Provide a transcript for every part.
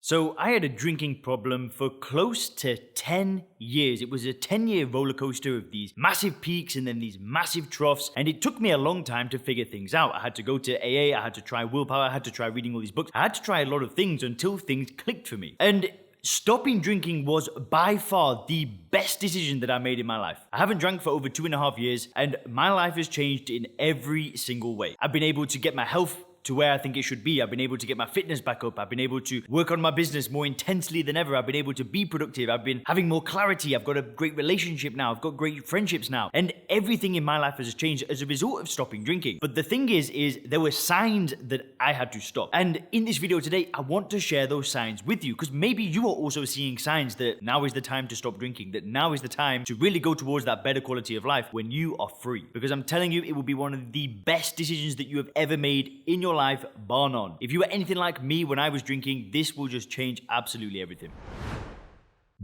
So I had a drinking problem for close to 10 years. It was a 10-year roller coaster of these massive peaks and then these massive troughs. And it took me a long time to figure things out. I had to go to AA, I had to try willpower, I had to try reading all these books. I had to try a lot of things until things clicked for me. And stopping drinking was by far the best decision that I made in my life. I haven't drank for over 2.5 years and my life has changed in every single way. I've been able to get my health to where I think it should be. I've been able to get my fitness back up. I've been able to work on my business more intensely than ever. I've been able to be productive. I've been having more clarity. I've got a great relationship now. I've got great friendships now. And everything in my life has changed as a result of stopping drinking. But the thing is there were signs that I had to stop. And in this video today, I want to share those signs with you because maybe you are also seeing signs that now is the time to stop drinking, that now is the time to really go towards that better quality of life when you are free. Because I'm telling you, it will be one of the best decisions that you have ever made in your life, bar none. If you were anything like me when I was drinking, this will just change absolutely everything.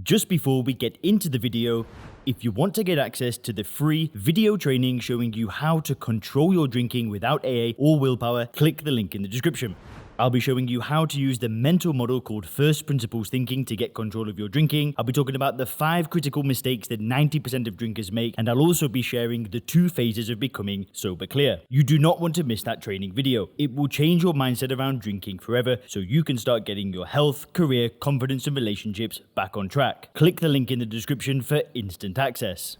Just before we get into the video, if you want to get access to the free video training showing you how to control your drinking without AA or willpower, click the link in the description. I'll be showing you how to use the mental model called first principles thinking to get control of your drinking. I'll be talking about the 5 critical mistakes that 90% of drinkers make, and I'll also be sharing the 2 phases of becoming sober clear. You do not want to miss that training video. It will change your mindset around drinking forever so you can start getting your health, career, confidence, and relationships back on track. Click the link in the description for instant access.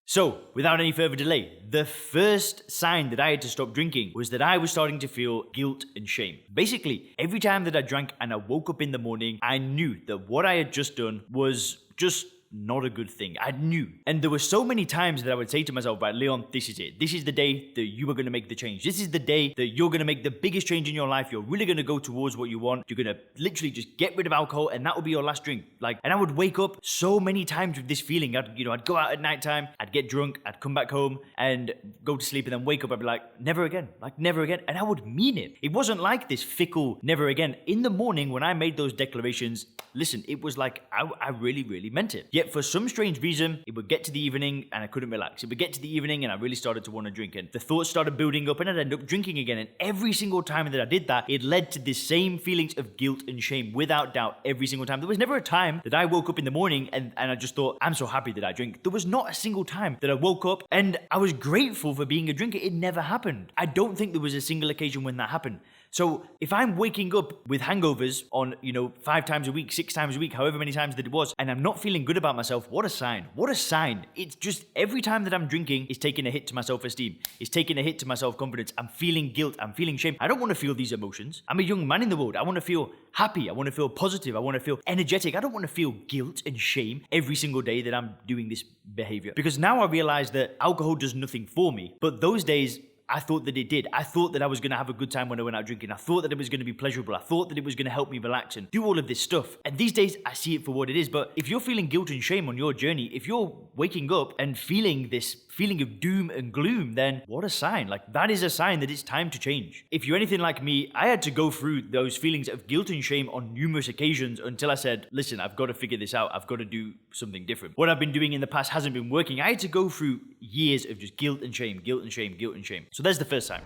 So, without any further delay, the first sign that I had to stop drinking was that I was starting to feel guilt and shame. Basically, every time that I drank and I woke up in the morning, I knew that what I had just done was just not a good thing. I knew. And there were so many times that I would say to myself, right, Leon, this is it. This is the day that you are going to make the change. This is the day that you're going to make the biggest change in your life. You're really going to go towards what you want. You're going to literally just get rid of alcohol and that will be your last drink. And I would wake up so many times with this feeling. I'd go out at nighttime, I'd get drunk, I'd come back home and go to sleep and then wake up. I'd be like, never again, never again. And I would mean it. It wasn't like this fickle, never again. In the morning when I made those declarations, listen, it was like, I really, really meant it. Yet for some strange reason, it would get to the evening and I couldn't relax. It would get to the evening and I really started to want to drink. And the thoughts started building up and I'd end up drinking again. And every single time that I did that, it led to the same feelings of guilt and shame, without doubt, every single time. There was never a time that I woke up in the morning and I just thought, I'm so happy that I drink. There was not a single time that I woke up and I was grateful for being a drinker. It never happened. I don't think there was a single occasion when that happened. So if I'm waking up with hangovers on, 5 times a week, 6 times a week, however many times that it was, and I'm not feeling good about myself, what a sign. What a sign. It's just every time that I'm drinking, it's taking a hit to my self-esteem. It's taking a hit to my self-confidence. I'm feeling guilt. I'm feeling shame. I don't want to feel these emotions. I'm a young man in the world. I want to feel happy. I want to feel positive. I want to feel energetic. I don't want to feel guilt and shame every single day that I'm doing this behavior. Because now I realize that alcohol does nothing for me. But those days, I thought that it did. I thought that I was going to have a good time when I went out drinking. I thought that it was going to be pleasurable. I thought that it was going to help me relax and do all of this stuff. And these days, I see it for what it is. But if you're feeling guilt and shame on your journey, if you're waking up and feeling this feeling of doom and gloom, then what a sign. That is a sign that it's time to change. If you're anything like me, I had to go through those feelings of guilt and shame on numerous occasions until I said, listen, I've got to figure this out. I've got to do something different. What I've been doing in the past hasn't been working. I had to go through years of just guilt and shame, guilt and shame, guilt and shame. So there's the first sign.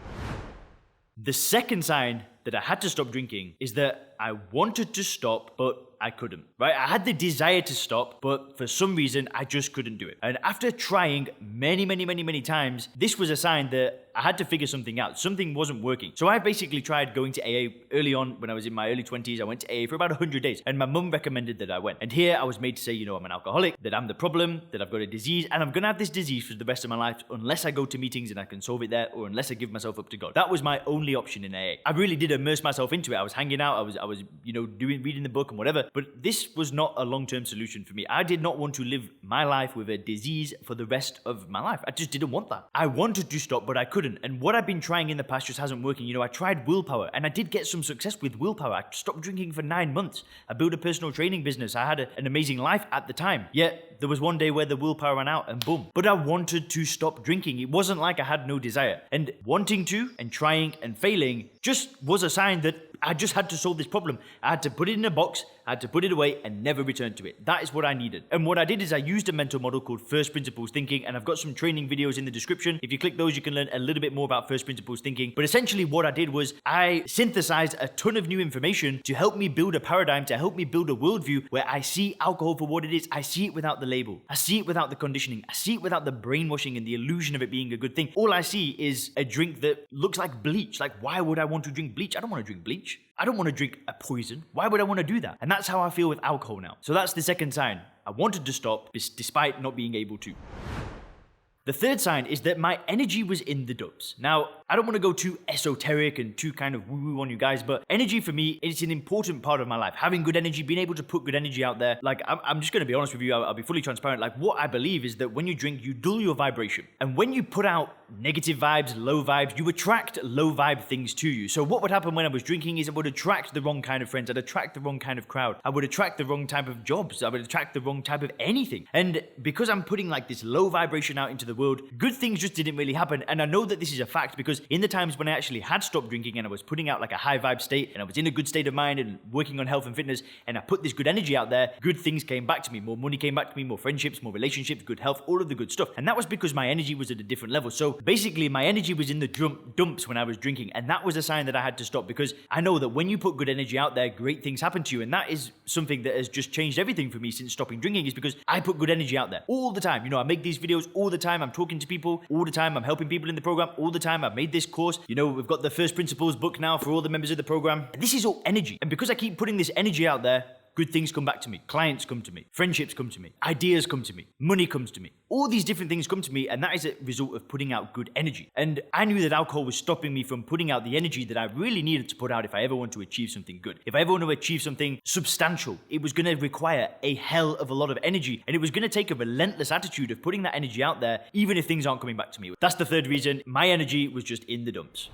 The second sign that I had to stop drinking is that I wanted to stop, but I couldn't, right? I had the desire to stop, but for some reason, I just couldn't do it. And after trying many times, this was a sign that I had to figure something out. Something wasn't working. So I basically tried going to AA early on when I was in my early 20s. I went to AA for about 100 days and my mum recommended that I went. And here I was made to say, I'm an alcoholic, that I'm the problem, that I've got a disease, and I'm going to have this disease for the rest of my life unless I go to meetings and I can solve it there, or unless I give myself up to God. That was my only option in AA. I really did immerse myself into it. I was hanging out, I was reading the book and whatever, but this was not a long-term solution for me. I did not want to live my life with a disease for the rest of my life. I just didn't want that. I wanted to stop, but I couldn't. And what I've been trying in the past just hasn't working. I tried willpower and I did get some success with willpower. I stopped drinking for 9 months. I built a personal training business. I had an amazing life at the time. Yet there was one day where the willpower ran out and boom. But I wanted to stop drinking. It wasn't like I had no desire. And wanting to and trying and failing just was a sign that I just had to solve this problem. I had to put it in a box, I had to put it away and never return to it. That is what I needed. And what I did is I used a mental model called First Principles Thinking, and I've got some training videos in the description. If you click those, you can learn a little bit more about First Principles Thinking. But essentially what I did was I synthesized a ton of new information to help me build a paradigm, to help me build a worldview where I see alcohol for what it is. I see it without the label. I see it without the conditioning. I see it without the brainwashing and the illusion of it being a good thing. All I see is a drink that looks like bleach. Like, why would I want to drink bleach? I don't want to drink bleach. I don't want to drink a poison. Why would I want to do that? And that's how I feel with alcohol now. So that's the second sign. I wanted to stop despite not being able to. The third sign is that my energy was in the dumps. Now, I don't want to go too esoteric and too kind of woo-woo on you guys, but energy for me is an important part of my life. Having good energy, being able to put good energy out there. Like, I'm just going to be honest with you, I'll be fully transparent. Like, what I believe is that when you drink, you dull your vibration. And when you put out negative vibes, low vibes, you attract low vibe things to you. So what would happen when I was drinking is I would attract the wrong kind of friends. I'd attract the wrong kind of crowd. I would attract the wrong type of jobs. I would attract the wrong type of anything. And because I'm putting like this low vibration out into the world, good things just didn't really happen. And I know that this is a fact because in the times when I actually had stopped drinking and I was putting out like a high vibe state and I was in a good state of mind and working on health and fitness and I put this good energy out there, good things came back to me. More money came back to me, more friendships, more relationships, good health, all of the good stuff. And that was because my energy was at a different level. So basically my energy was in the dumps when I was drinking. And that was a sign that I had to stop because I know that when you put good energy out there, great things happen to you. And that is something that has just changed everything for me since stopping drinking is because I put good energy out there all the time. You know, I make these videos all the time. I'm talking to people all the time. I'm helping people in the program all the time. I've made this course. You know, we've got the First Principles book now for all the members of the program. This is all energy. And because I keep putting this energy out there, good things come back to me. Clients come to me. Friendships come to me. Ideas come to me. Money comes to me. All these different things come to me, and that is a result of putting out good energy. And I knew that alcohol was stopping me from putting out the energy that I really needed to put out if I ever want to achieve something good. If I ever want to achieve something substantial, it was going to require a hell of a lot of energy, and it was going to take a relentless attitude of putting that energy out there, even if things aren't coming back to me. That's the third reason. My energy was just in the dumps.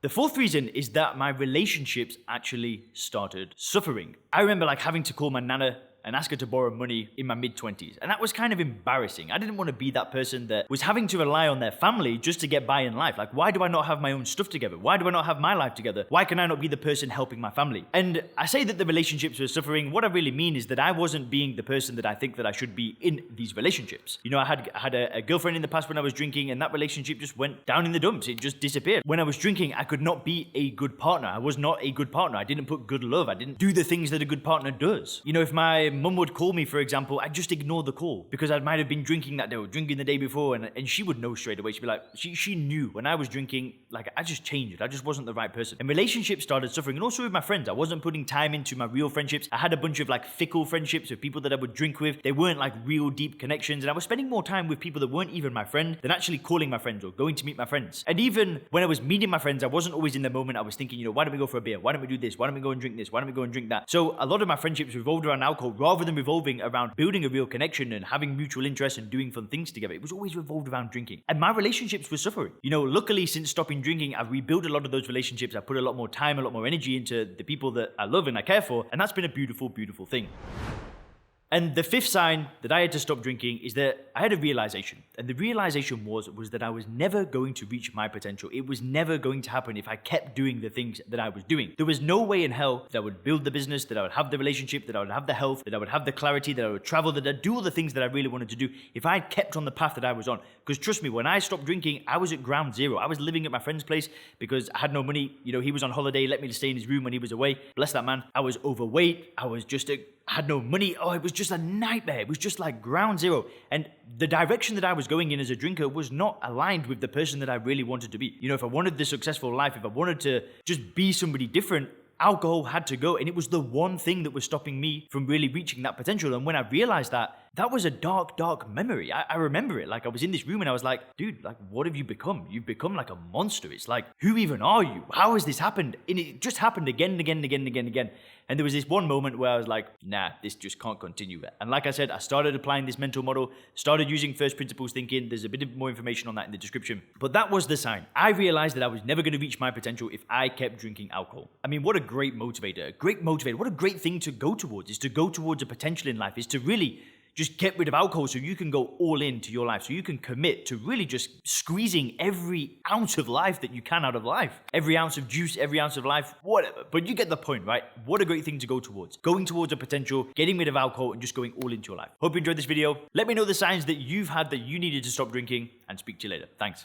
The fourth reason is that my relationships actually started suffering. I remember like having to call my nana and ask her to borrow money in my mid-20s. And that was kind of embarrassing. I didn't want to be that person that was having to rely on their family just to get by in life. Like, why do I not have my own stuff together? Why do I not have my life together? Why can I not be the person helping my family? And I say that the relationships were suffering. What I really mean is that I wasn't being the person that I think that I should be in these relationships. You know, I had a girlfriend in the past when I was drinking, and that relationship just went down in the dumps. It just disappeared. When I was drinking, I could not be a good partner. I was not a good partner. I didn't put good love. I didn't do the things that a good partner does. You know, if my mum would call me, for example, I'd just ignore the call because I might have been drinking that day or drinking the day before, and she would know straight away. She'd be like, she knew when I was drinking, like I just changed. I just wasn't the right person. And relationships started suffering. And also with my friends, I wasn't putting time into my real friendships. I had a bunch of like fickle friendships with people that I would drink with. They weren't like real deep connections. And I was spending more time with people that weren't even my friend than actually calling my friends or going to meet my friends. And even when I was meeting my friends, I wasn't always in the moment. I was thinking, you know, why don't we go for a beer? Why don't we do this? Why don't we go and drink this? Why don't we go and drink that? So a lot of my friendships revolved around alcohol rather than revolving around building a real connection and having mutual interest and doing fun things together. It was always revolved around drinking. And my relationships were suffering. You know, luckily since stopping drinking, I've rebuilt a lot of those relationships. I put a lot more time, a lot more energy into the people that I love and I care for. And that's been a beautiful, beautiful thing. And the fifth sign that I had to stop drinking is that I had a realization. And the realization was that I was never going to reach my potential. It was never going to happen if I kept doing the things that I was doing. There was no way in hell that I would build the business, that I would have the relationship, that I would have the health, that I would have the clarity, that I would travel, that I'd do all the things that I really wanted to do if I had kept on the path that I was on. Because trust me, when I stopped drinking, I was at ground zero. I was living at my friend's place because I had no money. You know, he was on holiday, let me to stay in his room when he was away. Bless that man. I was overweight. I was just had no money. Oh, it was just a nightmare. It was just like ground zero. And the direction that I was going in as a drinker was not aligned with the person that I really wanted to be. You know, if I wanted the successful life, if I wanted to just be somebody different, alcohol had to go. And it was the one thing that was stopping me from really reaching that potential. And when I realized that, that was a dark, dark memory. I remember it. Like I was in this room and I was like, dude, like what have you become? You've become like a monster. It's like, who even are you? How has this happened? And it just happened again and again and again and again and again. And there was this one moment where I was like, nah, this just can't continue. And like I said, I started applying this mental model, started using first principles thinking. There's a bit of more information on that in the description. But that was the sign. I realized that I was never going to reach my potential if I kept drinking alcohol. I mean, what a great motivator. A great motivator. What a great thing to go towards, is to go towards a potential in life, is to really just get rid of alcohol so you can go all into your life, so you can commit to really just squeezing every ounce of life that you can out of life. Every ounce of juice, every ounce of life, whatever. But you get the point, right? What a great thing to go towards. Going towards a potential, getting rid of alcohol, and just going all into your life. Hope you enjoyed this video. Let me know the signs that you've had that you needed to stop drinking, and speak to you later. Thanks.